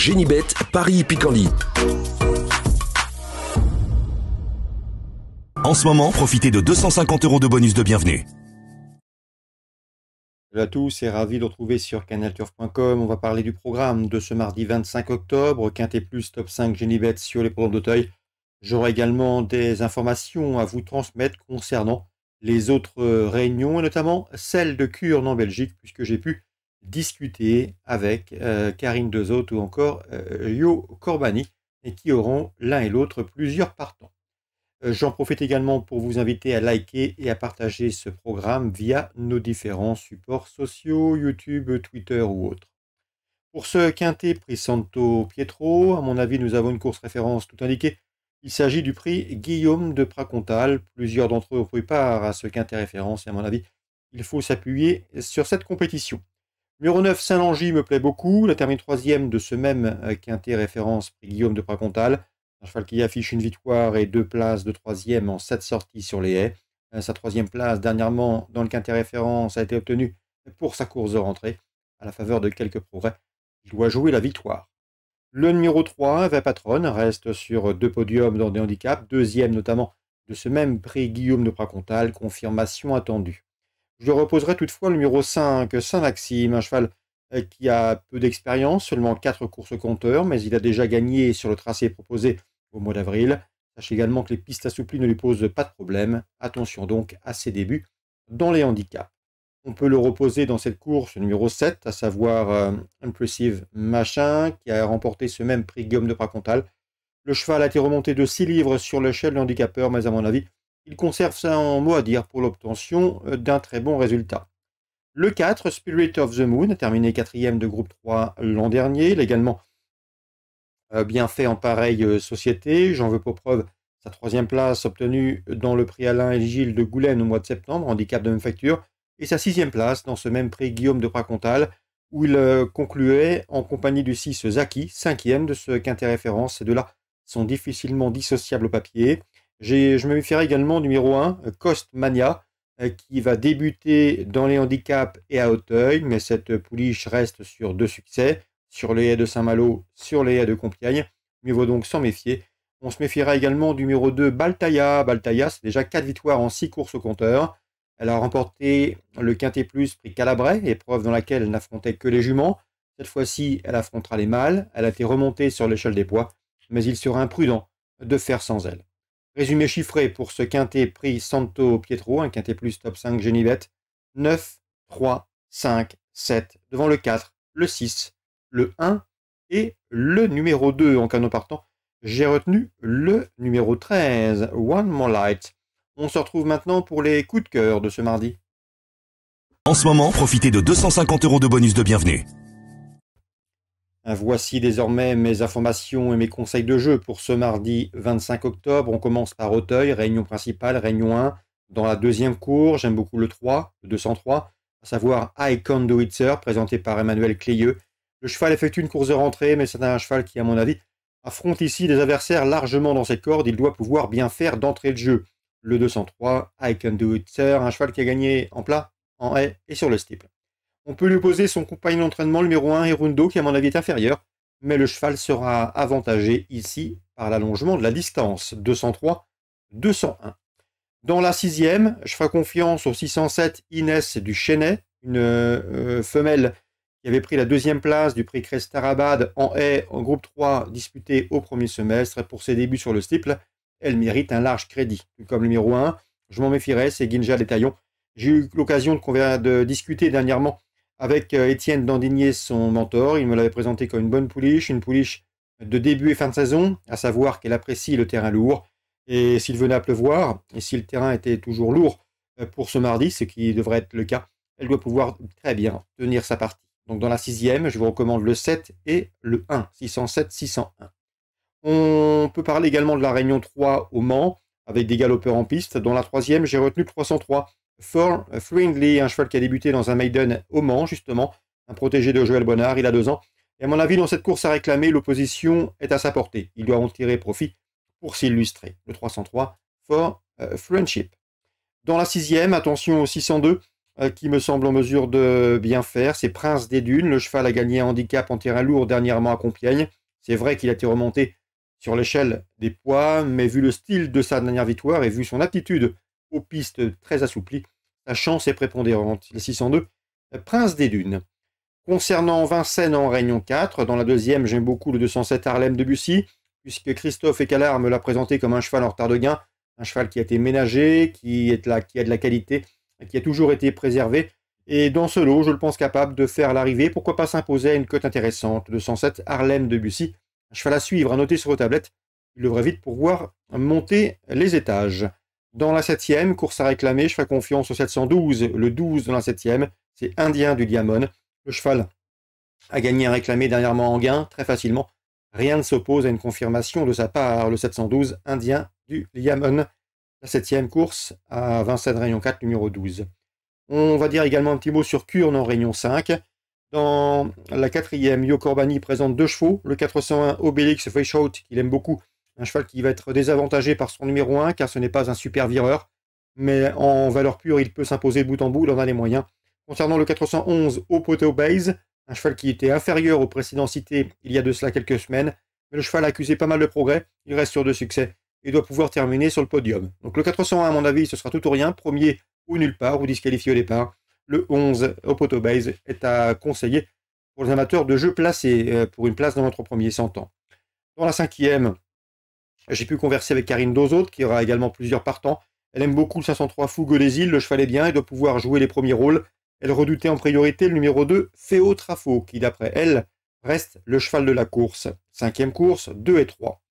Génibet, Paris Picardie. En ce moment, profitez de 250 € de bonus de bienvenue. Salut à tous et ravi de retrouver sur canalturf.com. On va parler du programme de ce mardi 25 octobre, Quintet Plus Top 5 Génibet sur les programmes d'Auteuil. J'aurai également des informations à vous transmettre concernant les autres réunions, et notamment celle de Kurne en Belgique, puisque j'ai pu discuter avec Karine Dezout ou encore Yo Corbani, et qui auront l'un et l'autre plusieurs partants. J'en profite également pour vous inviter à liker et à partager ce programme via nos différents supports sociaux, YouTube, Twitter ou autres. Pour ce quintet prix Santo Pietro, à mon avis, nous avons une course référence tout indiquée. Il s'agit du prix Guillaume de Pracontal. Plusieurs d'entre eux ont pris part à ce quintet référence et à mon avis, il faut s'appuyer sur cette compétition. Numéro 9, Saint-Langy me plaît beaucoup. La termine troisième de ce même quintet référence prix Guillaume de Pracontal. Un cheval qui affiche une victoire et 2 places de troisième en 7 sorties sur les haies. Sa troisième place dernièrement dans le quintet référence a été obtenue pour sa course de rentrée. À la faveur de quelques progrès, il doit jouer la victoire. Le numéro 3, Va Patronne, reste sur 2 podiums dans des handicaps, deuxième notamment de ce même prix Guillaume de Pracontal, confirmation attendue. Je reposerai toutefois le numéro 5, Saint-Maxime, un cheval qui a peu d'expérience, seulement 4 courses compteurs, mais il a déjà gagné sur le tracé proposé au mois d'avril. Sachez également que les pistes assouplies ne lui posent pas de problème. Attention donc à ses débuts dans les handicaps. On peut le reposer dans cette course numéro 7, à savoir Impressive Machin, qui a remporté ce même prix Guillaume de Pracontal. Le cheval a été remonté de 6 livres sur l'échelle de handicapeur, mais à mon avis, il conserve son mot à dire pour l'obtention d'un très bon résultat. Le 4, Spirit of the Moon, a terminé 4e de groupe 3 l'an dernier. Il a également bien fait en pareille société. J'en veux pour preuve sa 3e place obtenue dans le prix Alain et Gilles de Goulaine au mois de septembre, handicap de même facture, et sa 6e place dans ce même prix Guillaume de Pracontal, où il concluait en compagnie du 6 Zaki, 5e de ce quintet référence. Ces deux-là sont difficilement dissociables au papier. Je me méfierai également du numéro 1, Cost Mania, qui va débuter dans les handicaps et à Auteuil, mais cette pouliche reste sur 2 succès, sur les haies de Saint-Malo, sur les haies de Compiègne. Mieux vaut donc s'en méfier. On se méfiera également du numéro 2, Baltaïa. Baltaïa, c'est déjà 4 victoires en 6 courses au compteur. Elle a remporté le Quintet Plus prix Calabrais, épreuve dans laquelle elle n'affrontait que les juments. Cette fois-ci, elle affrontera les mâles. Elle a été remontée sur l'échelle des poids, mais il sera imprudent de faire sans elle. Résumé chiffré pour ce quintet prix Santo Pietro, un quintet plus top 5 Génibet. 9, 3, 5, 7, devant le 4, le 6, le 1 et le numéro 2 en canot partant. J'ai retenu le numéro 13, One More Light. On se retrouve maintenant pour les coups de cœur de ce mardi. En ce moment, profitez de 250 € de bonus de bienvenue. Voici désormais mes informations et mes conseils de jeu pour ce mardi 25 octobre. On commence par Auteuil, réunion principale, réunion 1. Dans la deuxième cour, j'aime beaucoup le 3, le 203, à savoir I Can't Do It Sir, présenté par Emmanuel Cléieux. Le cheval effectue une course de rentrée, mais c'est un cheval qui, à mon avis, affronte ici des adversaires largement dans ses cordes. Il doit pouvoir bien faire d'entrée de jeu. Le 203, I Can't Do It Sir, un cheval qui a gagné en plat, en haie et sur le steeple. On peut lui opposer son compagnon d'entraînement numéro 1, Hirundo, qui à mon avis est inférieur, mais le cheval sera avantagé ici par l'allongement de la distance, 203, 201. Dans la 6e, je ferai confiance au 607 Inès du Chesnay, une femelle qui avait pris la 2e place du prix Crestarabad en haie en groupe 3 disputé au premier semestre. Pour ses débuts sur le steeple, elle mérite un large crédit. Comme le numéro 1, je m'en méfierais, c'est Ginja Détaillon. J'ai eu l'occasion de discuter dernièrement avec Étienne Dandigné, son mentor. Il me l'avait présenté comme une bonne pouliche, une pouliche de début et fin de saison, à savoir qu'elle apprécie le terrain lourd. Et s'il venait à pleuvoir, et si le terrain était toujours lourd pour ce mardi, ce qui devrait être le cas, elle doit pouvoir très bien tenir sa partie. Donc dans la 6e, je vous recommande le 7 et le 1, 607, 601. On peut parler également de la Réunion 3 au Mans, avec des galopeurs en piste. Dans la 3e, j'ai retenu le 303. For Friendly, un cheval qui a débuté dans un maiden au Mans, justement, un protégé de Joël Bonnard, il a 2 ans. Et à mon avis, dans cette course à réclamer, l'opposition est à sa portée. Il doit en tirer profit pour s'illustrer. Le 303, For Friendship. Dans la 6e, attention au 602, qui me semble en mesure de bien faire. C'est Prince des Dunes. Le cheval a gagné un handicap en terrain lourd dernièrement à Compiègne. C'est vrai qu'il a été remonté sur l'échelle des poids, mais vu le style de sa dernière victoire et vu son aptitude aux pistes très assouplies, sa chance est prépondérante. Le 602, Prince des Dunes. Concernant Vincennes en Réunion 4, dans la deuxième, j'aime beaucoup le 207 Harlem de Bussy, puisque Christophe Écalard me l'a présenté comme un cheval en retard de gain, un cheval qui a été ménagé, qui a de la qualité, qui a toujours été préservé. Et dans ce lot, je le pense capable de faire l'arrivée, pourquoi pas s'imposer à une cote intéressante, 207 Harlem de Bussy. Un cheval à suivre, à noter sur vos tablettes. Il devrait vite pouvoir monter les étages. Dans la septième, course à réclamer, je fais confiance au 712, le 12 dans la septième, c'est Indien du Diamond. Le cheval a gagné un réclamé dernièrement en gain, très facilement. Rien ne s'oppose à une confirmation de sa part, le 712 Indien du Diamond. La septième course à Vincennes Réunion 4, numéro 12. On va dire également un petit mot sur Kurn en Réunion 5. Dans la quatrième, Yo Corbani présente 2 chevaux. Le 401 Obélix Fresh Out, qu'il aime beaucoup. Un cheval qui va être désavantagé par son numéro 1, car ce n'est pas un super vireur. Mais en valeur pure, il peut s'imposer de bout en bout, il en a les moyens. Concernant le 411 Opoto Base, un cheval qui était inférieur au précédent cité il y a de cela quelques semaines, mais le cheval a accusé pas mal de progrès, il reste sur 2 succès et doit pouvoir terminer sur le podium. Donc le 401 à mon avis, ce sera tout ou rien, premier ou nulle part, ou disqualifié au départ. Le 11 Opoto Base est à conseiller pour les amateurs de jeux placés pour une place dans notre premier 100 ans. Dans la cinquième, j'ai pu converser avec Karine Dozot, qui aura également plusieurs partants. Elle aime beaucoup le 503 Fougue des îles, le cheval est bien et doit pouvoir jouer les premiers rôles. Elle redoutait en priorité le numéro 2, Féo Trafo, qui d'après elle reste le cheval de la course. Cinquième course, 2 et 3.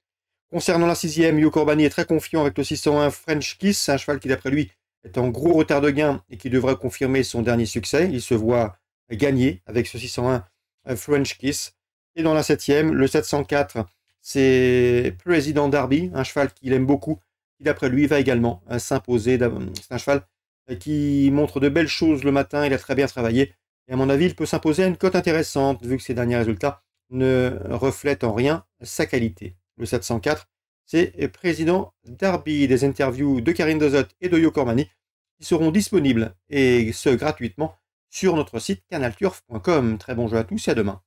Concernant la sixième, Yo Corbani est très confiant avec le 601 French Kiss, un cheval qui d'après lui est en gros retard de gain et qui devrait confirmer son dernier succès. Il se voit gagner avec ce 601 French Kiss. Et dans la septième, le 704, c'est President Derby, un cheval qu'il aime beaucoup, qui d'après lui va également s'imposer. C'est un cheval qui montre de belles choses le matin, il a très bien travaillé. Et à mon avis, il peut s'imposer à une cote intéressante, vu que ses derniers résultats ne reflètent en rien sa qualité. Le 704, c'est Président Derby, des interviews de Karine Dozot et de Yo Corbani qui seront disponibles, et ce gratuitement, sur notre site canalturf.com. Très bon jeu à tous et à demain.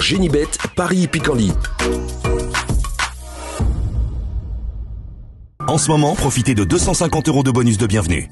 Génibet, Paris Picardie. En ce moment, profitez de 250 € de bonus de bienvenue.